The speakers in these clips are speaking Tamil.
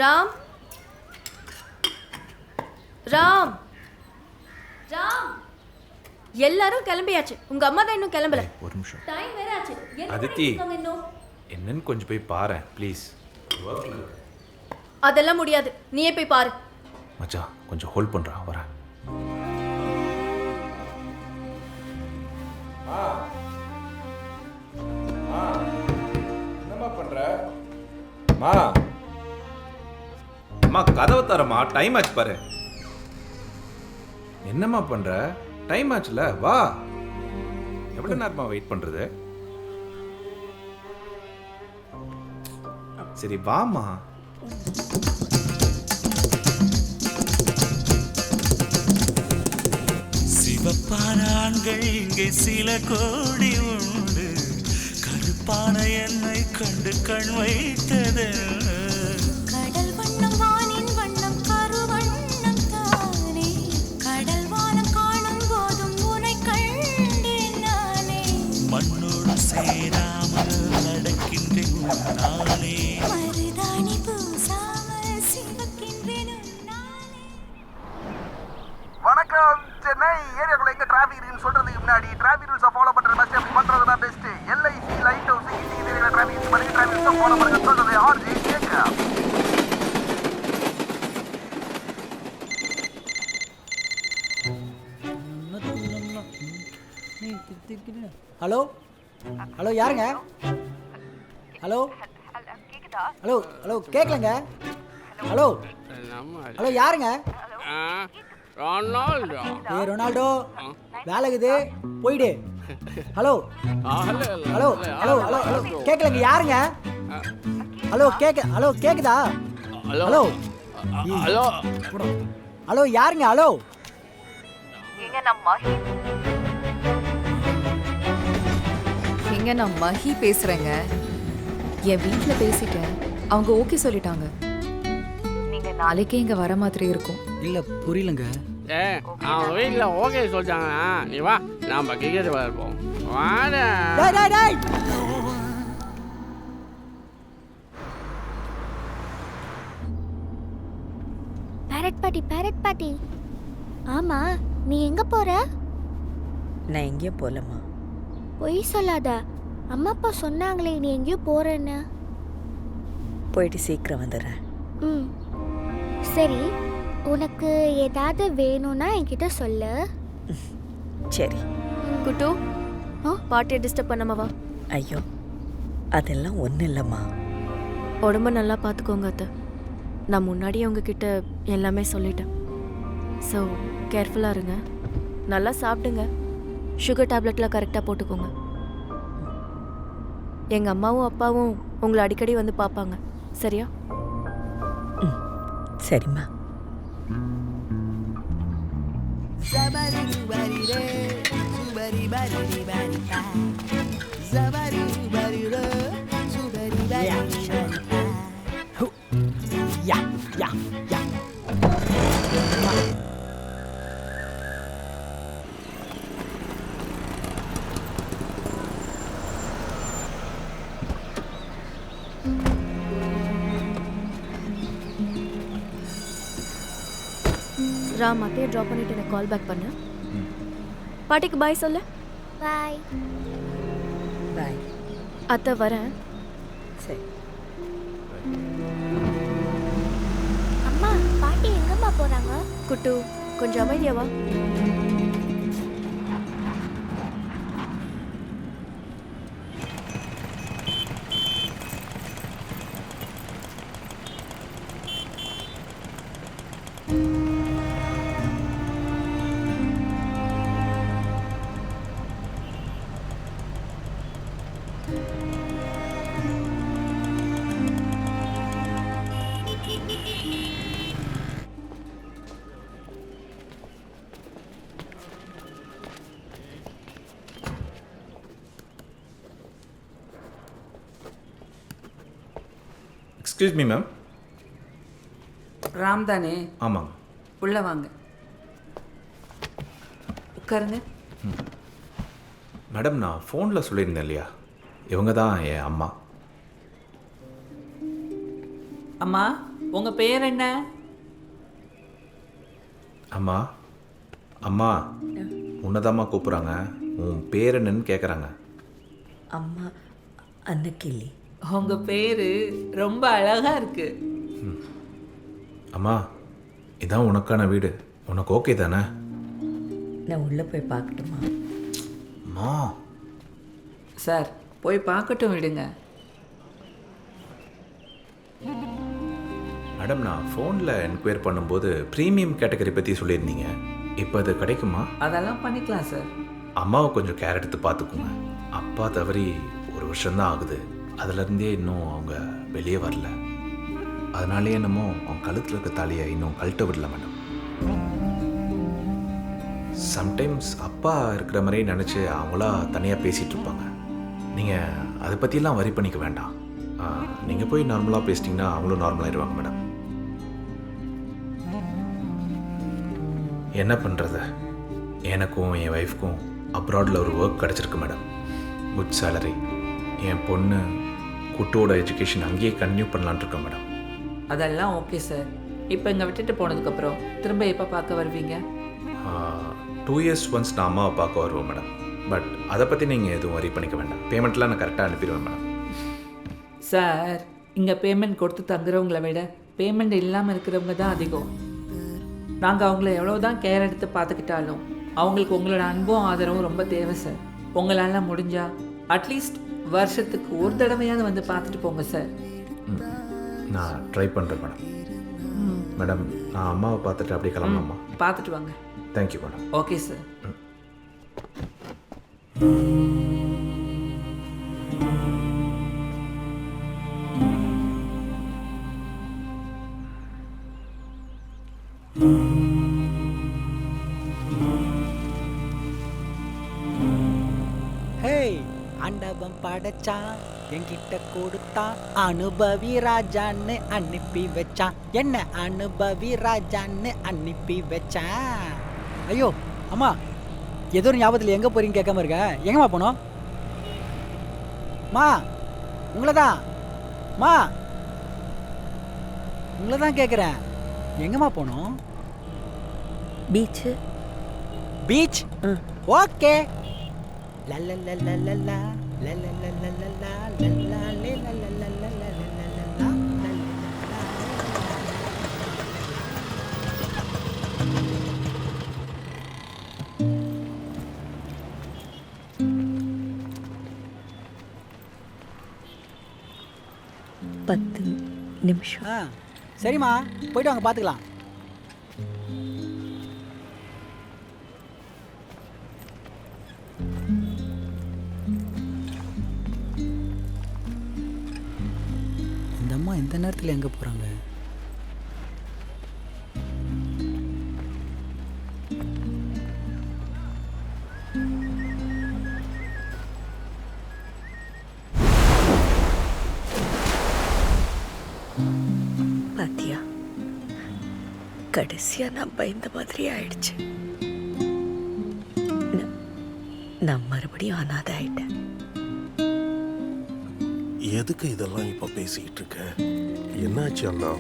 ராம் ராம் ராம் எல்லாரும் கிளம்பியாச்சு. உங்க அம்மா தான் இன்னும் கிளம்பல. ஒரு நிமிஷம். டைம் வேற ஆச்சு. அதித்தி என்னன்னு கொஞ்சம் போய் பாரு ப்ளீஸ். அதெல்லாம் முடியாது, நீயே போய் பாரு. மச்சான் கொஞ்சம் ஹோல்ட் பண்றா, வரேன். என்னம்மா பண்ற? அம்மா கதவை தரமா, டைம் ஆச்சு பாரு. என்னம்மா பண்ற? டைம் ஆச்சுல, வா. எவ்வளவு நேரமா வெயிட் பண்றது? சரி வாமா. சிவப்பான ஆண்கள் இங்கே சில கோடி உண்டு, கருப்பான என்னை கண்டு கண் வைத்தது. கடல் வண்ணம் வானின் வண்ணம் கருவண்ணம் தானே, கடல் வானம் காணும் போதும் உனை கண்டேன் நானே. மண்ணோடு சேராமல் நடக்கின்றேன் நானே, மருதாணி பூசாமல் சிவக்கின்றேன் நானே. வணக்கம் சென்னை. ஏரியாக்குள்ள எங்க டிராஃபிக் இருக்குன்னு சொல்றதுக்கு முன்னாடி டிராஃபிக் ரூல்ஸை ஃபாலோ பண்ற பஸ் அப்படி பண்றது தான் பெஸ்ட். எல்ஐசி லைட் ஹவுஸ் இந்த ஏரியா டிராஃபிக் பண்ணுங்க, டிராஃபிக் ரூல்ஸை ஃபாலோ பண்ணுங்க சொல்றது ஆர்ஜி கேட்க. ஹலோ ஹலோ யாருங்க? ஹலோ ஹலோ ஹலோ கேட்கலங்க. ஹலோ ஹலோ யாருங்க? ஏ ரொனால்டோ, வேலைக்குது போயிடு. Hello hello hello hello hello கேட்கலங்க. யாருங்க? ஹலோ ஹலோ கேக்குதா? ஹலோ ஹலோ ஹலோ யாருங்க? ஹலோ எங்க நான் மஹி பேசுறேங்க. என் வீட்டில் பேசிட்டேன், அவங்க ஓகே சொல்லிட்டாங்க. நீங்க நாளைக்கே இங்க வர மாதிரி இருக்கும். இல்ல புரியலங்க. அவன் வீட்டில் ஓகே சொல்லிட்டாங்க. நீ வா, நாம கிரிக்கெட் விளையாடுவோம். வாட டேய் டேய் டேய். பேரட் பாட்டி. ஆமா, நீ எங்க போற? நான் எங்கேயும் போகலம்மா. பொய் சொல்லாத. அம்மா அப்பா சொன்னாங்களே நீ எங்கேயோ போறேன்னு. போயிட்டு சீக்கிரம் வந்துடுறேன். ம் சரி, உனக்கு ஏதாவது வேணும்னா என்கிட்ட சொல்லு. சரி. குட்டு, பாட்டியை டிஸ்டர்ப் பண்ணாமவா? ஐயோ அதெல்லாம் ஒன்றும் இல்லைம்மா. உடம்ப நல்லா பார்த்துக்கோங்க அத்தை. நான் முன்னாடியே உங்ககிட்ட எல்லாமே சொல்லிட்டேன். ஸோ கேர்ஃபுல்லாக இருங்க. நல்லா சாப்பிடுங்க. சுகர் டேப்லெட்லாம் கரெக்டாக போட்டுக்கோங்க. எங்கள் அம்மாவும் அப்பாவும் உங்களை அடிக்கடி வந்து பார்ப்பாங்க, சரியா? சரிம்மா. யா யா யா. ராம், அத்தையை ட்ராப் பண்ணிட்டு எனக்கு கால் பேக் பண்ணு. பாட்டிக்கு பாய் சொல்லு. பாய். பாய். அத்தை வரேன். சரி. அம்மா, பாட்டி எங்கம்மா போறாங்க? குட்டு, கொஞ்சம் அமைதியாவா? Excuse me ma'am. ராம் தானே? ஆமாங்க. உள்ள வாங்க, உட்காருங்க. மேடம், நான் ஃபோனில் சொல்லியிருந்தேன் இல்லையா, இவங்க தான் என் அம்மா. அம்மா உங்கள் பேர் என்ன? அம்மா அம்மா உன்னதாம்மா கூப்பிட்றாங்க. உன் பேர் என்னன்னு கேட்குறாங்க. அம்மா அன்னக்கிளி. உங்கள் பேர் ரொம்ப அழகாக இருக்கு. அம்மா இதான் உனக்கான வீடு. உனக்கு ஓகே தானே? நான் உள்ளே போய் பார்க்கட்டுமா? அம்மா சார் போய் பார்க்கட்டும் விடுங்க. மேடம், நான் ஃபோனில் என்கொயர் பண்ணும்போது ப்ரீமியம் கேட்டகரி பற்றி சொல்லியிருந்தீங்க. இப்போ அது கிடைக்குமா? அதெல்லாம் பண்ணிக்கலாம் சார். அம்மாவை கொஞ்சம் கேர் எடுத்து பார்த்துக்குங்க. அப்பா தவறி 1 வருஷம்தான் ஆகுது. அதுலேருந்தே இன்னும் அவங்க வெளியே வரல. அதனாலே என்னமோ அவங்க கழுத்தில் இருக்க தாலியை இன்னும் கழட்ட விடல மேடம். சம்டைம்ஸ் அப்பா இருக்கிற மாதிரியே நினச்சி அவங்களா தனியாக பேசிகிட்டு இருப்பாங்க. நீங்கள் அதை பற்றியெல்லாம் வரி பண்ணிக்க வேண்டாம். நீங்கள் போய் நார்மலாக பேசிட்டிங்கன்னா அவங்களும் நார்மலாகிடுவாங்க மேடம். என்ன பண்ணுறது, எனக்கும் என் ஒய்ஃப்க்கும் அப்ராடில் ஒரு ஒர்க் கிடச்சிருக்கு மேடம். Good salary. என் பொண்ணு குட்டோட எஜுகேஷன் அங்கேயே கன்டினியூ பண்ணலான்ட்டு இருக்கேன் மேடம். அதெல்லாம் ஓகே சார். இப்போ இங்கே விட்டுட்டு போனதுக்கப்புறம் திரும்ப எப்போ பார்க்க வருவீங்க? 2 இயர்ஸ் ஒன்ஸ் நான் அம்மாவை பார்க்க வருவோம் மேடம். பட் அதை பற்றி நீங்கள் எதுவும் வரி பண்ணிக்க வேண்டாம். பேமெண்ட்லாம் நான் கரெக்டாக அனுப்பிடுவேன் மேடம். சார் இங்கே பேமெண்ட் கொடுத்து தங்குறவங்கள விட பேமெண்ட் இல்லாமல் இருக்கிறவங்க தான் அதிகம். நாங்கள் அவங்கள எவ்வளோ தான் கேர் எடுத்து பார்த்துக்கிட்டாலும் அவங்களுக்கு உங்களோட அன்பும் ஆதரவும் ரொம்ப தேவை சார். உங்களால் முடிஞ்சா அட்லீஸ்ட் வருஷத்துக்கு ஒரு தடவையாவது வந்து பார்த்துட்டு போங்க சார். நான் ட்ரை பண்ணுறேன் மேடம். மேடம், நான் அம்மாவை பார்த்துட்டு அப்படியே கிளம்பலாமா? பார்த்துட்டு வாங்க. Thank you madam. Okay sir. Hey, ஆண்டவன் படைச்சான், என்கிட்ட கொடுத்தான், அனுபவி ராஜான்னு அனுப்பி வச்சான். என்ன அனுபவி ராஜான்னு அனுப்பி வச்சான். ஐயோ அம்மா, ஏதோ ஒரு ஞாபகத்தில் எங்கே போறீங்க கேட்காம இருக்க. எங்கம்மா போனோம்? மா உங்களை தான். மா உங்களை தான் கேட்குறேன். எங்கம்மா போனோம்? பீச்சு. பீச்? ஓகே. லல்லல்லல்லல்லா, லல்லல்லல்லல்லா, லல்லாலே, லல்லல்லல்லல்லா, பத்து நிமிஷம். சரிம்மா, போயிட்டு வாங்க, பார்த்துக்கலாம். இந்த அம்மா இந்த நேரத்தில் எங்கே போகிறாங்க? பாத்தியா, கடைசியா நான் பயந்த மாதிரி ஆயிடுச்சு. நான் மறுபடியும் அனாதை ஆயிட்டேன். எதுக்கு இதெல்லாம் இப்ப பேசிக்கிட்டு இருக்க? என்னாச்சு அண்ணா?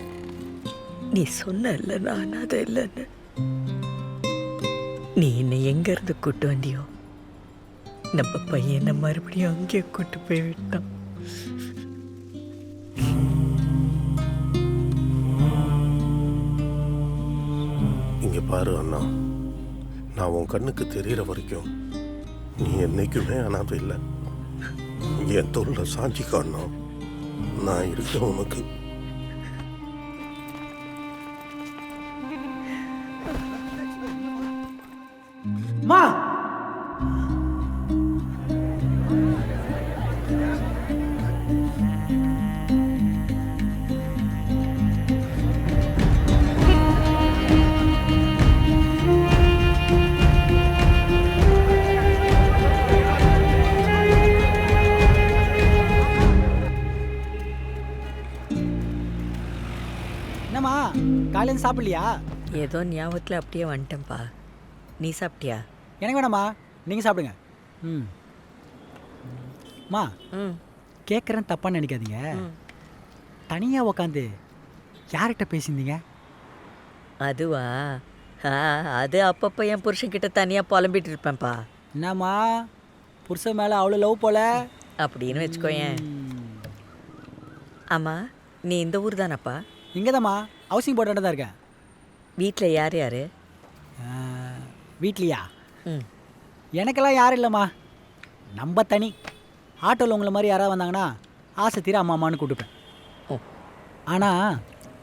நீ சொன்னல நான் அனாதை இல்லைன்னு. நீ என்னை எங்க இருந்து கூட்டு வந்தியோ, நம்ம பையனை மறுபடியும் அங்கேயே கூட்டு போய் விட்டான். இங்க பாரு அண்ணா, நான் உன் கண்ணுக்கு தெரியற வரைக்கும் நீ என்னைக்குமே அனாதை இல்லை. என் தோல்ல சாஞ்சிக்கோ அண்ணா, நான் இருக்கேன் உனக்கு. மா என்னம்மா, காலையில் சாப்பிடலையா? ஏதோ ஞாபகத்தில் அப்படியே வந்துட்டேன்ப்பா. நீ சாப்பிட்டியா? எனக்கு வேணாம்மா, நீங்கள் சாப்பிடுங்க. ம் மா, கேட்குறேன் தப்பான்னு நினைக்காதீங்க. தனியாக உக்காந்து யார்கிட்ட பேசியிருந்தீங்க? அதுவா? அது அப்பப்போ என் புருஷன்கிட்ட தனியாக புலம்பிட்டு இருப்பேன்ப்பா. என்னம்மா புருஷன் மேலே அவ்வளோ லவ் போல அப்படின்னு வச்சுக்கோயேன். ஆமாம், நீ இந்த ஊர் தானப்பா? இங்கே தான்மா, ஹவுசிங் போர்டு தான் இருக்கேன். வீட்டில் யார் யார்? வீட்லையா? ம். எனக்கெல்லாம் யாரும் இல்லைம்மா, நம்ம தனி. ஆட்டோவில் உங்களை மாதிரி யாராவது வந்தாங்கன்னா ஆசை தீர அம்மா அம்மான்னு கூப்பிட்டுப்பேன். ஆனால்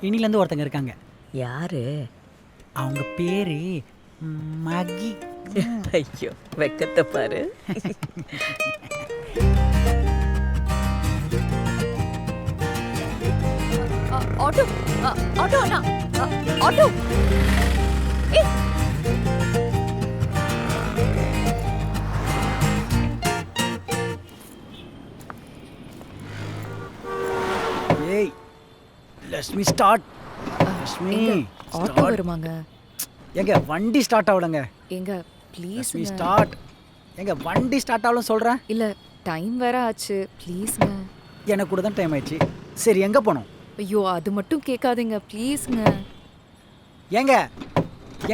இனிலேருந்து ஒருத்தங்க இருக்காங்க. யார்? அவங்க பேர் மகி. ஐயோ, வெக்கத்தை பாரு. ஆட்டோ ஆட்டோ அண்ணா, ஆட்டோ. ஏய், லட்சுமி ஸ்டார்ட். லட்சுமி ஆட்டோ வருமாங்க? எங்க வண்டி ஸ்டார்ட் ஆகலங்க. எங்க ப்ளீஸ் லட்சுமி ஸ்டார்ட். எங்க வண்டி ஸ்டார்ட் ஆகலும் சொல்கிறேன். இல்ல டைம் வேற ஆச்சு, ப்ளீஸ்ங்க. எனக்கு கூட தான் டைம் ஆயிடுச்சு. சரி, எங்கே போனோம்? ஐயோ, அது மட்டும் கேட்காதீங்க ப்ளீஸ்ங்க. ஏங்க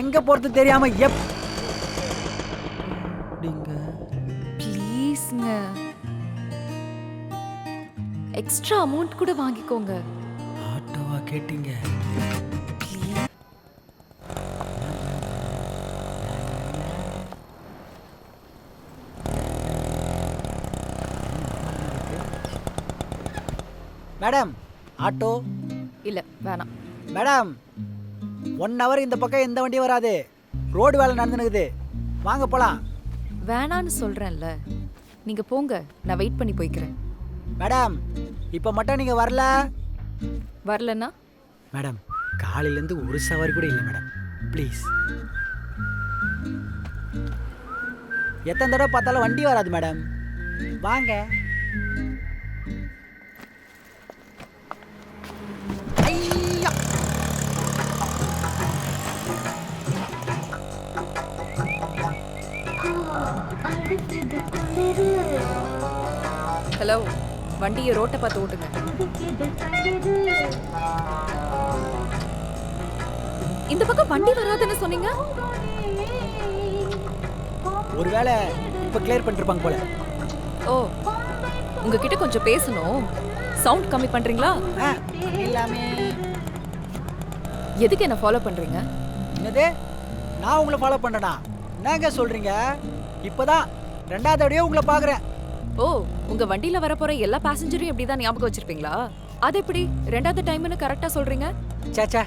எங்கே போகிறது தெரியாமல் ப்ளீஸ்ங்க, எக்ஸ்ட்ரா அமௌண்ட் கூட வாங்கிக்கோங்க. ஆட்டோவா கேட்டீங்க? மேடம், ஆட்டோ இல்ல வேணாம். மேடம், 1 hour இந்த பக்கம் எந்த வண்டியும் வராது. ரோடு வேலை நடந்துனுக்குது, வாங்க போகலாம். வேணான்னு சொல்றேன்ல, நீங்க போங்க, நான் வெயிட் பண்ணி போய்க்கிறேன். மேடம், இப்போ மட்டும் நீங்கள் வரலன்னா? மேடம், காலையிலேருந்து ஒரு சவாரி கூட இல்லை மேடம், ப்ளீஸ். எத்தனை தடவை பார்த்தாலும் வண்டி வராது மேடம், வாங்க. ஐயா, ஹலோ, வண்டியை ரோட்டை பார்த்து ஓட்டுங்க. இந்த பக்கம் வண்டி வராதுன்னு சொன்னீங்க. ஒருவேளை இப்போ கிளியர் பண்ணிருப்பாங்க போல. ஓ, உங்ககிட்ட கொஞ்சம் பேசணும். சவுண்ட் கம்மி பண்றீங்களா? எல்லாமே எதுக்கு என்ன ஃபாலோ பண்றீங்க? என்னது, நான் உங்களை ஃபாலோ பண்ணனா? என்னங்க சொல்றீங்க? இப்போதான் 2வது தடவையோ உங்களை பார்க்குறேன். ஓ, உங்க வண்டியில வரப்போற எல்லா பேசஞ்சரையும் இப்படிதான் ஞாபகம் வச்சிருப்பீங்களா? அது எப்படி 2வது டைம்னு கரெக்டா சொல்றீங்க? சேச்சா,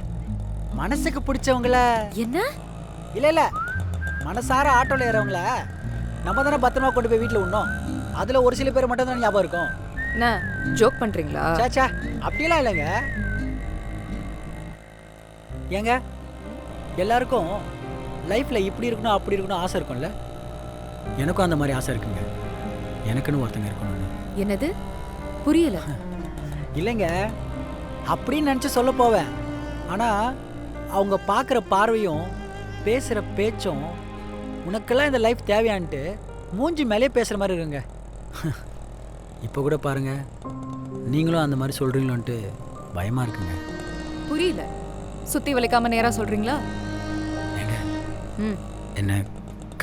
மனசுக்கு பிடிச்சவங்கள என்ன? இல்ல மனசார ஆட்டோல ஏறவங்கள நம்ம தானே பத்திரமா கொண்டு போய் வீட்டில் விடணும். அதுல ஒரு சில பேர் மட்டும் தான் ஞாபகம் இருக்கும். என்ன ஜோக் பண்றீங்களா? சேச்சா, அப்படியெல்லாம் இல்லைங்க. ஏங்க, எல்லாருக்கும் லைஃப்ல இப்படி இருக்கணும் அப்படி இருக்கணும் ஆசை இருக்கும்ல. எனக்கும் அந்த மாதிரி ஆசை இருக்குங்க. எனக்குன்னு ஒருத்தங்க இருக்கணும்னு. என்னது புரியல? இல்லைங்க, அப்படின்னு நினச்சி சொல்ல போவேன். ஆனால் அவங்க பார்க்குற பார்வையும் பேசுகிற பேச்சும் உனக்கெல்லாம் இந்த லைஃப் தேவையான்ட்டு மூஞ்சி மேலே பேசுகிற மாதிரி இருக்குங்க. இப்போ கூட பாருங்க, நீங்களும் அந்த மாதிரி சொல்கிறீங்களோன்ட்டு பயமாக இருக்குங்க. புரியல, சுற்றி வளைக்காம நேராக சொல்கிறீங்களா? ஏங்க, என்ன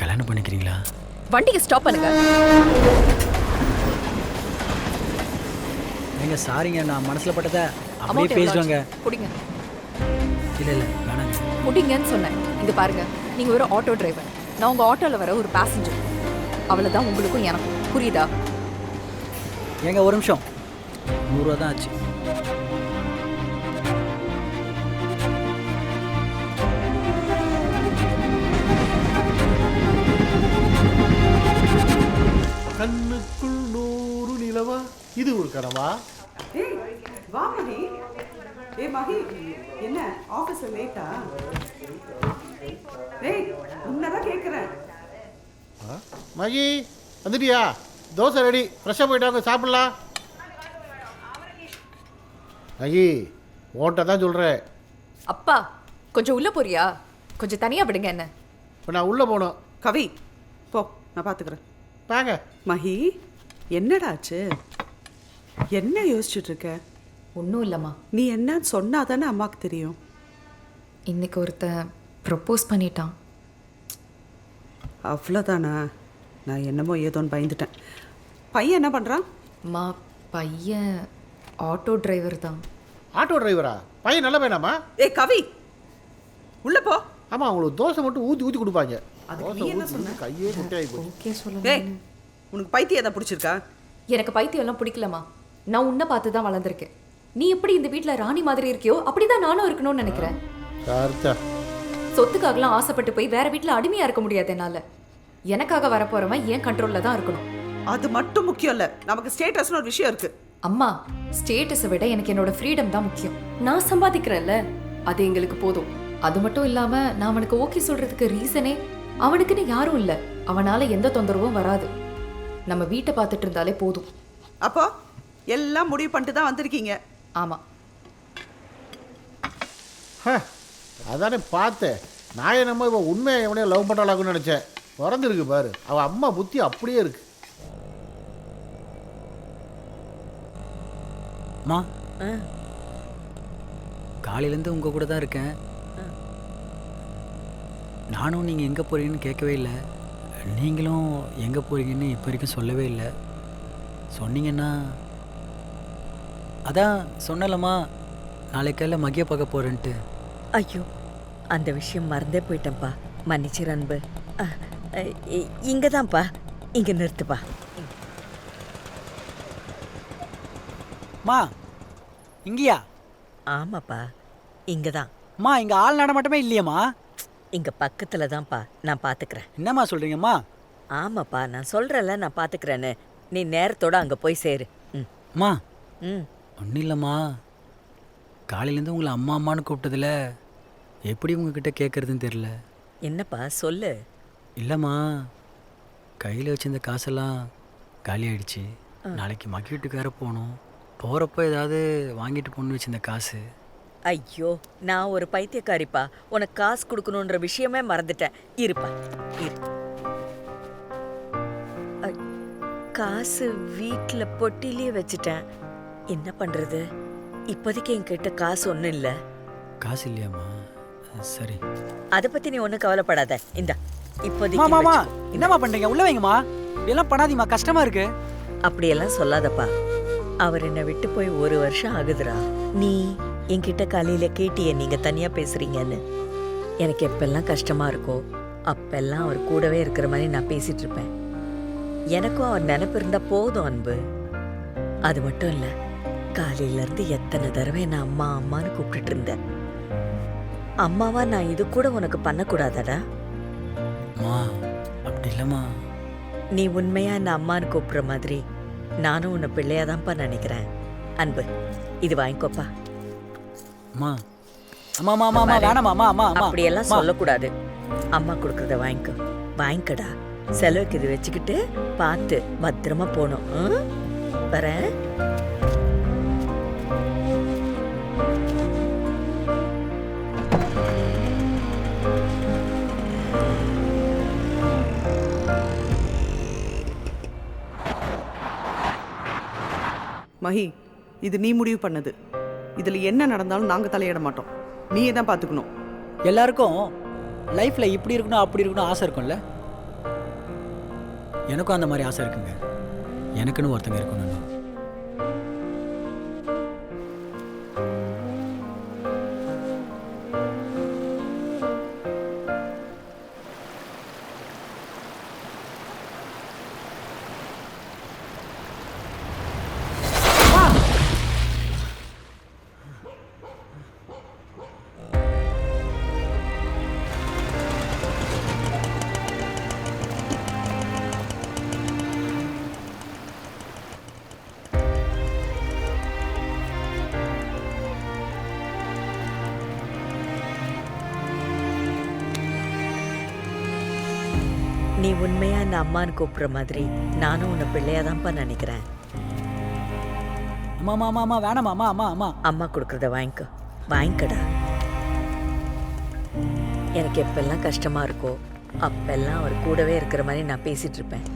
கல்யாணம் பண்ணிக்கிறீங்களா? வண்டியை ஸ்டாப் பண்ணுங்க. ஏங்க சாரிங்க, நான் மனசில் பட்டதை அப்படியே பேசுவாங்க. குடிங்க. இல்லை வேணாங்க. குடிங்கன்னு சொன்னேன். இங்கே பாருங்க, நீங்கள் ஒரு ஆட்டோ டிரைவர், நான் உங்கள் ஆட்டோவில் வர ஒரு பேசஞ்சர். அவ்வளோதான் உங்களுக்கும் எனக்கும், புரியுதா? ஏங்க ஒரு நிமிஷம், 100 ரூபா தான் ஆச்சு. கண்ணுக்குள் 100 நிலவா, இது ஒரு கனவா? வா மகி. மகி, என்ன ஆஃபீஸ் லேட்டா? உன்னதான் கேட்குறேன். மகி வந்துட்டியா? தோசை ரெடி, ஃப்ரெஷ்ஷாக போயிட்டாங்க, சாப்பிடலாம். மகி, ஓட்ட தான் சொல்கிறேன். அப்பா கொஞ்சம் உள்ளே போறியா? கொஞ்சம் தனியாக விடுங்க. என்ன இப்போ நான் உள்ளே போகணும். கவி போ, நான் பார்த்துக்கிறேன். வாங்க. மகி, என்னடாச்சு? என்ன யோசிச்சுட்டு இருக்க? ஒன்றும் இல்லைம்மா. நீ என்னன்னு சொன்னா தானே அம்மாவுக்கு தெரியும். இன்னைக்கு ஒருத்தன் ப்ரப்போஸ் பண்ணிட்டான். அவ்வளோதானா? நான் என்னமோ ஏதோன்னு பயந்துட்டேன். பையன் என்ன பண்ணுறான்? அம்மா, பையன் ஆட்டோ டிரைவர் தான். ஆட்டோ டிரைவரா? பையன் நல்ல பையனாமா? கவி உள்ள போ. ஆமாம், அவங்களுக்கு தோசை மட்டும் ஊற்றி ஊற்றி கொடுப்பாங்க. அதுக்கு நீ என்ன சொன்ன? கையே முட்டையாகி போச்சு. ஓகே சொல்லுங்க. உனக்கு பைத்தியம் எதை பிடிச்சிருக்கா? எனக்கு பைத்தியம் எல்லாம் பிடிக்கலம்மா. நான் உன்னை பார்த்து தான் வளர்ந்துருக்கேன். நீ எப்படி இந்த வீட்டில் ராணி மாதிரி இருக்கியோ அப்படிதான் நானும் இருக்கணும்னு நினைக்கிறேன். சொத்துக்காகலாம் ஆசைப்பட்டு போய் வேற வீட்டில் அடிமையா இருக்க முடியாது என்னால. எனக்காக வரப்போறவன் என் கண்ட்ரோல்ல தான் இருக்கணும். அது மட்டும் முக்கியம் இல்ல, நமக்கு ஸ்டேட்டஸ்னு ஒரு விஷயம் இருக்கு. அம்மா, ஸ்டேட்டஸை விட எனக்கு என்னோட ஃப்ரீடம் தான் முக்கியம். நான் சம்பாதிக்கிறேன்ல, அது எங்களுக்கு போதும். அது மட்டும் இல்லாம நான் அவனுக்கு ஓகே சொல்றதுக்கு ரீசனே அவனுக்குன்னு யாரும் இல்லை. அவனால எந்த தொந்தரவும் வராது. நம்ம வீட்டை பார்த்துட்டு இருந்தாலே போதும். அப்போ எல்லாம் முடிவு பண்ணிட்டு தான் வந்திருக்கீங்க. ஆமா. அதானே பார்த்தேன். நான் என்னமோ இவன் உண்மையை எவனையோ லவ் பண்ணுறாளாக்குன்னு நினச்சேன். பிறந்திருக்கு பாரு, அவள் அம்மா புத்தி அப்படியே இருக்கு. அம்மா, காலையிலேருந்து உங்கள் கூட தான் இருக்கேன். நானும் நீங்கள் எங்கே போகிறீங்கன்னு கேட்கவே இல்லை. நீங்களும் எங்கே போகிறீங்கன்னு இப்போ வரைக்கும் சொல்லவே இல்லை. சொன்னீங்கன்னா அதான் சொன்னலம்மா, நாளைக்கு காலையில் மகிய பார்க்க போகிறேன்ட்டு. ஐயோ, அந்த விஷயம் மறந்தே போயிட்டேன்ப்பா. மன்னிச்சிரு அன்பு. இங்கே தான்ப்பா, இங்கே நிறுத்துப்பா. மா, இங்கேயா? ஆமாப்பா, இங்கே தான். அம்மா, இங்கே ஆள் நடமாட்டமே இல்லையம்மா. இங்கே பக்கத்தில் தான்ப்பா, நான் பார்த்துக்கிறேன். என்னம்மா சொல்கிறீங்கம்மா? ஆமாப்பா, நான் சொல்கிறேன்ல, நான் பார்த்துக்கிறேன்னு. நீ நேரத்தோட அங்கே போய் சேரு. அம்மா, ம் ஒன்றும் இல்லைம்மா. காலையிலேருந்து உங்களை அம்மா அம்மான்னு கூப்பிட்டதில் எப்படி உங்ககிட்ட கேட்குறதுன்னு தெரில. என்னப்பா சொல்லு. இல்லைம்மா, கையில் வச்சிருந்த காசெல்லாம் காலி ஆயிடுச்சு. நாளைக்கு மக்கி வீட்டுக்கு வேற போகணும். போகிறப்போ ஏதாவது வாங்கிட்டு போகணுன்னு வச்சிருந்த காசு. ஐயோ, நான் ஒரு பைத்தியக்காரிப்பா. உனக்கு காசு கொடுக்கணுன்ற விஷயமே மறந்துட்டேன். இருப்பா, இரு. காசு வீட்டில் பொட்டிலேயே வச்சுட்டேன். என்ன பண்ணுறது? இப்போதைக்கு என்கிட்ட காசு ஒன்றும் இல்லை. காசு இல்லையாம்மா? சரி, அதை பற்றி நீ ஒன்றும் கவலைப்படாத. இந்த இப்போதைக்கு என்னம்மா பண்ணுறீங்க? உள்ள வைங்கம்மா. இதெல்லாம் பண்ணாதீங்கம்மா, கஷ்டமா இருக்கு. அப்படியெல்லாம் சொல்லாதப்பா. அவர் என்னை விட்டு போய் 1 வருஷம் ஆகுதுரா. நீ என்கிட்ட காலையில் கேட்டியே நீங்கள் தனியாக பேசுகிறீங்கன்னு. எனக்கு எப்பெல்லாம் கஷ்டமாக இருக்கோ அப்பெல்லாம் அவர் கூடவே இருக்கிற மாதிரி நான் பேசிகிட்டு இருப்பேன். எனக்கும் அவர் நினைப்பு இருந்தால் போதும் அன்பு. அது மட்டும் இல்லை, காலையிலேருந்து எத்தனை தடவை நான் அம்மா அம்மான்னு கூப்பிட்டுட்டு இருந்தேன். அம்மாவா நான் இது கூட உனக்கு பண்ணக்கூடாதடா? அப்படி இல்லைம்மா. நீ உண்மையா நான் அம்மான்னு கூப்பிட்ற மாதிரி நானும் உன்னை பிள்ளையாதான்ப்பா நினைக்கிறேன். அன்பு, இது வாங்கிக்கோப்பா. அப்படியெல்லாம் சொல்லக்கூடாது. அம்மா கொடுக்கறத வாங்கிக்கோ. வாங்கிக்கடா. செலவுக்கு இது வச்சுக்கிட்டு பார்த்து பத்திரமா போகணும். வரேன். மஹி, இது நீ முடிவு பண்ணது. இதில் என்ன நடந்தாலும் நாங்கள் தலையிட மாட்டோம். நீயே தான் பார்த்துக்கணும். எல்லாருக்கும் லைஃப்பில் இப்படி இருக்கணும் அப்படி இருக்கணும் ஆசை இருக்கும்ல. எனக்கும் அந்த மாதிரி ஆசை இருக்குங்க. எனக்குன்னு ஒருத்தங்க இருக்கணும். நீ உண்மையா இந்த அம்மான்னு கூப்பிட்ற மாதிரி நானும் உன்னை பிள்ளையாதான்ப்பா நினைக்கிறேன். அம்மா வேணாமா. அம்மா அம்மா கொடுக்கறத வாங்கிக்கோ. வாங்கிக்கடா. எனக்கு எப்பெல்லாம் கஷ்டமா இருக்கோ அப்பெல்லாம் அவர் கூடவே இருக்கிற மாதிரி நான் பேசிட்டு இருப்பேன்.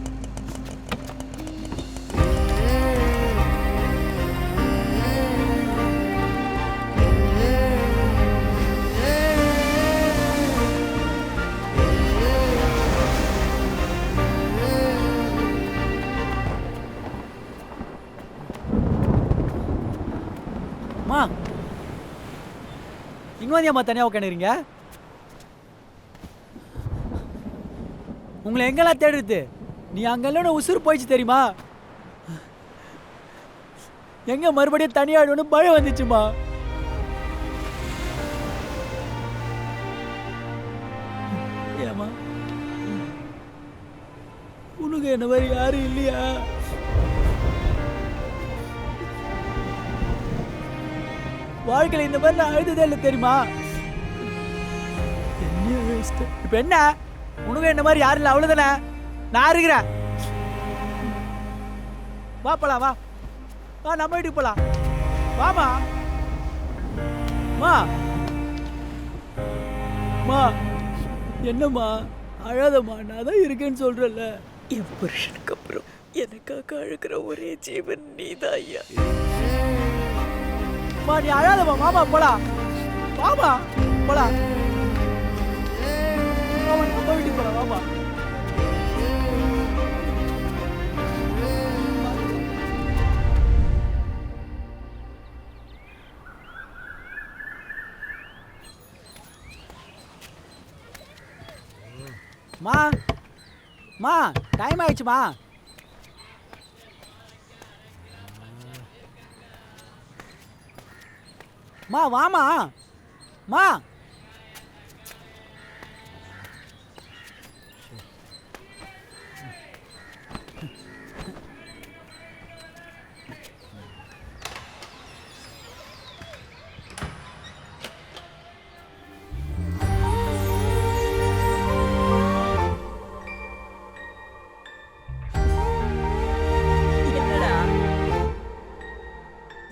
இங்கே வந்து அம்மா தனியாக உட்காந்துறீங்க? உங்களை எங்கெல்லாம் தேடுறது? நீ அங்கெல்லாம் உசுறு போயிடுச்சு தெரியுமா? எங்க மறுபடியும் தனியாடுன்னு பயம் வந்துச்சுமா. ஏமா உனக்கு என்ன மாதிரி யாரும் இல்லையா? வாழ்க்கையில் இந்த மாதிரி நான் அழுததே இல்லை தெரியுமா? இப்ப என்ன உனக்கு என்ன மாதிரி யாரும் இல்லை, அவ்வளவுதானே? நான் இருக்கிறேன். வா போலாம், வா வா, நம்ம வீட்டுக்கு போலாம். வாமா மா. மா என்னம்மா அழாதம்மா, நான் தான் இருக்கேன்னு சொல்றேன்ல. என் புருஷனுக்கு அப்புறம் எனக்காக அழுகிற ஒரே ஜீவன் நீதான் ஐயா. மா நீ அழாதம்மா, மாமா போலாம். வாமா போலாம். நம்ம வீட்டுக்கு போலாம், வாமா. மா மா டைம் ஆயிடுச்சுமா. மா வாமா மா.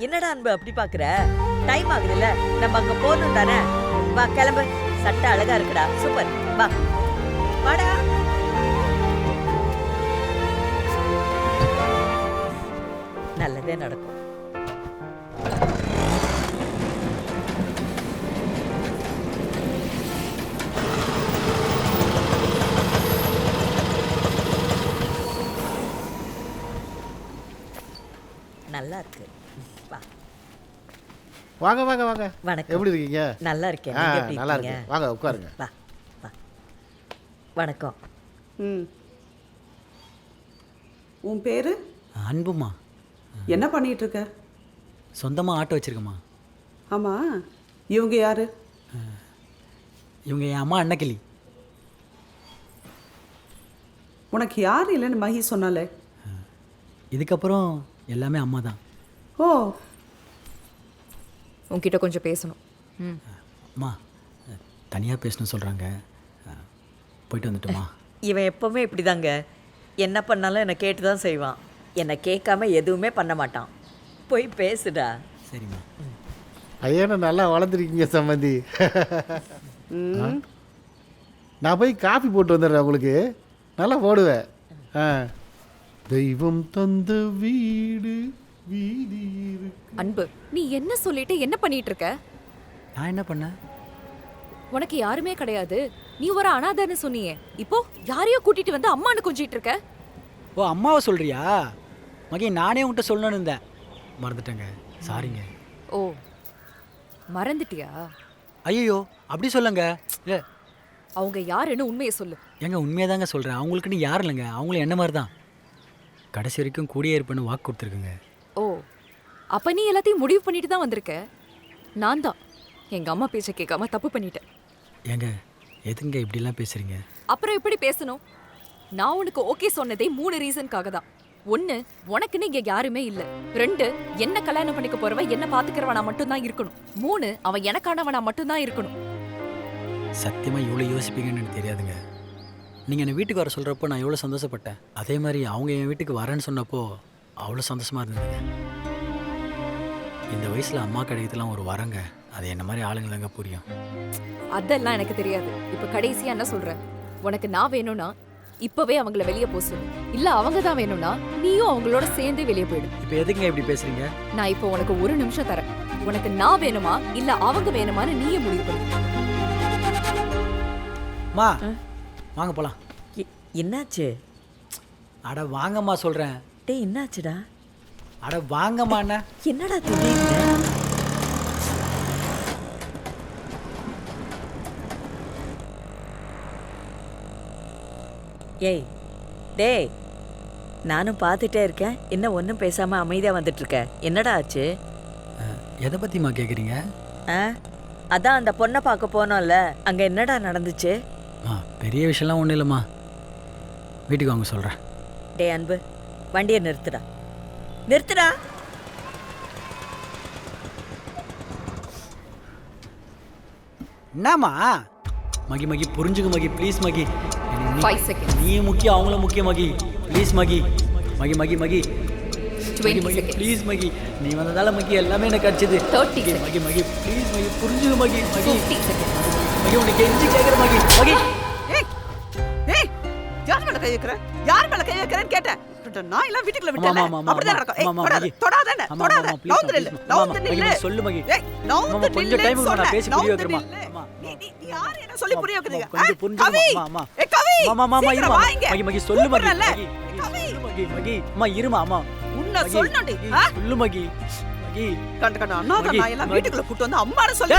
என்னடா அன்பு அப்படி பாக்குற? டைம் ஆகுதுல்ல, நம்ம அங்க போகணும் தானே. வா கிளம்பு. சட்டை அழகா இருக்குடா, சூப்பர். வா வாடா. நல்லதே நடக்கும். நல்லா இருக்கு. வா. வாங்க வாங்க வாங்க. வணக்கம். எப்படி இருக்கீங்க? நல்லா இருக்கேன். நீங்க எப்படி நல்லா இருக்கீங்க? இருக்கு. வாங்க உட்காருங்க. வா வா. வணக்கம். உன் பேரு? அன்புமா. என்ன பண்ணிட்டு இருக்க? சொந்தமாக ஆட்டோ வச்சிருக்கம்மா. ஆமா, இவங்க யாரு? இவங்க என் அம்மா அன்னக்கிளி. உனக்கு யார் இல்லைன்னு மகி சொன்னாலே. இதுக்கப்புறம் எல்லாமே அம்மா தான். ஓ, உன்கிட்ட கொஞ்சம் பேசணும். அம்மா தனியாக பேசணும்னு சொல்கிறாங்க, போயிட்டு வந்துட்டுமா. இவன் எப்பவுமே இப்படிதாங்க. என்ன பண்ணாலும் என்னை கேட்டு தான் செய்வான். என்னை கேட்காம எதுவுமே பண்ண மாட்டான். போய் பேசுடா. சரிம்மா. ஐயா நல்லா வளர்ந்துருக்கீங்க சம்மந்தி. நான் போய் காஃபி போட்டு வந்துடுறேன் உங்களுக்கு. நல்லா போடுவேன். தெய்வம் தந்த வீடு வீதி இருக்கு. அன்பு, நீ என்ன சொல்லிட்டு என்ன பண்ணிட்டு இருக்க? நான் என்ன பண்ணேன்? உனக்கு யாருமே கிடையாது, நீ ஒரு அனாதைன்னு சொன்னியே. இப்போ யாரையோ கூட்டிட்டு வந்து அம்மானு கொஞ்சிட்டு இருக்க. ஓ அம்மாவை சொல்றியா? மகி நானே உன்கிட்ட சொல்லணும்னு இருந்தேன், மறந்துட்டேங்க. சாரிங்க. ஓ மறந்துட்டியா? ஐயோ அப்படி சொல்லுங்க. இல்லை அவங்க யாருன்னு உண்மையை சொல்லு. ஏங்க உண்மையாக தாங்க சொல்கிறேன். அவங்களுக்குன்னு யாரும் இல்லைங்க, அவங்களும் என்ன மாதிரி தான். கடைசி வரைக்கும் கூடியே இருப்பேன்னு வாக்கு கொடுத்துருக்குங்க. ஓ அப்ப நீ எல்லாத்தையும் முடிவு பண்ணிட்டு தான் வந்திருக்க. நான் தான் எங்க அம்மா பேச்ச கேட்காம தப்பு பண்ணிட்டேன். ஏங்க எதுங்க இப்படிலாம் பேசுறீங்க? அப்புறம் எப்படி பேசணும்? நான் உனக்கு ஓகே சொன்னதே 3 ரீசனுக்காக தான். 1, உனக்குன்னு இங்க யாருமே இல்ல. 2, என்ன கல்யாணம் பண்ணிக்க போறவ என்ன பாத்துக்கிறவனா மட்டும் தான் இருக்கணும். 3, அவன் எனக்கானவனா மட்டும் தான் இருக்கணும். சத்தியமாக இவ்வளோ யோசிப்பீங்கன்னு எனக்கு தெரியாதுங்க. நீங்கள் என்னை வீட்டுக்கு வர சொல்கிறப்போ நான் எவ்வளோ சந்தோஷப்பட்டேன். அதே மாதிரி அவங்க என் வீட்டுக்கு வரேன்னு சொன்னப்போ அவ்வளோ சந்தோஷமாக இருந்ததுங்க. இந்த வயசில் அம்மா கிடைக்கிறதுலாம் ஒரு வரங்க. அது என்ன மாதிரி ஆளுங்களாங்க புரியும். அதெல்லாம் எனக்கு தெரியாது. இப்போ கடைசியா என்ன சொல்றேன், உனக்கு நான் வேணும்னா இப்பவே அவங்கள வெளியே போக சொல்லு. இல்ல அவங்க தான் வேணும்னா நீயும் அவங்களோட சேர்ந்து வெளியே போயிடு. இப்போ எதுக்குங்க இப்படி பேசுறீங்க? நான் இப்போ உனக்கு 1 நிமிஷம் தரேன். உனக்கு நான் வேணுமா இல்ல அவங்க வேணுமான்னு நீயே முடிவு பண்ணு. மா வாங்க போலாம். என்னாச்சு? அட வாங்கம்மா சொல்கிறேன். டேய் என்னாச்சுடா? அட வாங்கம்மா. என்ன என்னடா திடீர்னு? ஏய் டேய், நானும் பார்த்துட்டே இருக்கேன், இன்னும் ஒன்றும் பேசாமல் அமைதியாக வந்துட்டு இருக்க. என்னடா ஆச்சு? எதை பற்றிம்மா கேட்குறீங்க? அதான் அந்த பொண்ணை பார்க்க போனோம்ல, அங்கே என்னடா நடந்துச்சு? பெரிய விஷயம்லாம் ஒன்றும் இல்லைம்மா, வீட்டுக்கு வாங்க சொல்கிறேன். டே அன்பு, வண்டியை நிறுத்துடா, நிறுத்துடா. என்னம்மா? மகி மகி புரிஞ்சுக்க மகி, ப்ளீஸ் மகி. 5 seconds. நீ முக்கியம், அவங்களும் முக்கியம் Mahi. Please Mahi, Mahi Mahi Mahi 20 Mahi seconds. Please Mahi, நீ வந்ததால மகி எல்லாமே எனக்கு கிடைச்சது. 30 மகி மகி மகி ப்ளீஸ் மகி, புரிஞ்சுக்க மகி. மகி 50 seconds. மகி உனக்கு கெஞ்சி கேட்குற மகி. மகி யார் மேல கை வைக்கிற? யார் மேல கை வைக்கிறேன்னு கேட்டேன். நான் எல்லாம் வீட்டுக்குள்ள விட்டேன். அப்படிதான் நடக்கும். தொடாதே. தொடாதே. நவுந்து நில்லு. நவுந்து நில்லு. சொல்லு மகி. நவுந்து கொஞ்சம் டைம் நான் பேசி புரிய வைக்கிறேன். நீ யார் என்ன சொல்லி புரிய வைக்கிறீங்க? கொஞ்சம் புரிஞ்சுக்கமா. அம்மா கவி. மாமா இருமா. மகி மகி சொல்லு மகி. கவி. மகி மகி அம்மா இருமா. அம்மா உன்ன சொல்லணும்டி. சொல்லு மகி. மகி கண்ட அண்ணா நான் எல்லாம் வீட்டுக்குள்ள கூட்டி வந்து அம்மாட சொல்லு.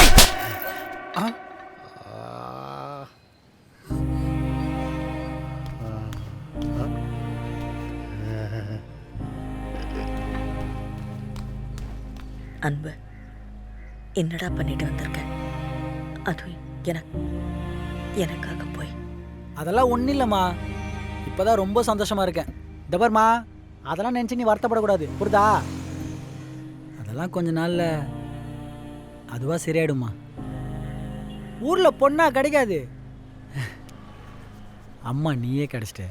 அன்பு, என்னடா பண்ணிட்டு வந்திருக்க? அது எனக்காக போய். அதெல்லாம் ஒன்றும் இல்லைம்மா, இப்போதான் ரொம்ப சந்தோஷமா இருக்கேன். தபர்மா, அதெல்லாம் நினச்சி நீ வருத்தப்படக்கூடாது, புரிதா? அதெல்லாம் கொஞ்ச நாள்ல அதுவா சரியாயிடுமா. ஊர்ல பொண்ணா கிடைக்காது, அம்மா நீயே கிடைச்சிட்ட.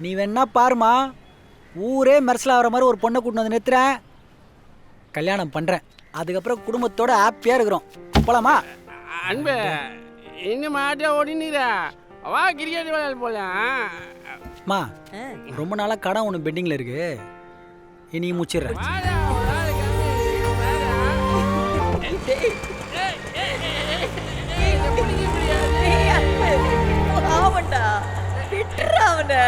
நீ வேணா பாருமா, ஊரே மெர்சல் ஆகிற மாதிரி ஒரு பொண்ணை கூட்டிட்டு வந்து நிறுத்துறேன், கல்யாணம் பண்ணுறேன், அதுக்கப்புறம் குடும்பத்தோட ஹாப்பியாக இருக்கிறோம். போலாமா? அன்பு இன்னும் மாட்டியா ஓடினீரா? வா கிரிக்கெட் விளையாட போலாம். மா, ரொம்ப நாளாக கடன் ஒன்று பெட்டிங்கில் இருக்கு, இன்னைக்கு முடிச்சிடுறேன். அவன்டா விட்டுற அவனை.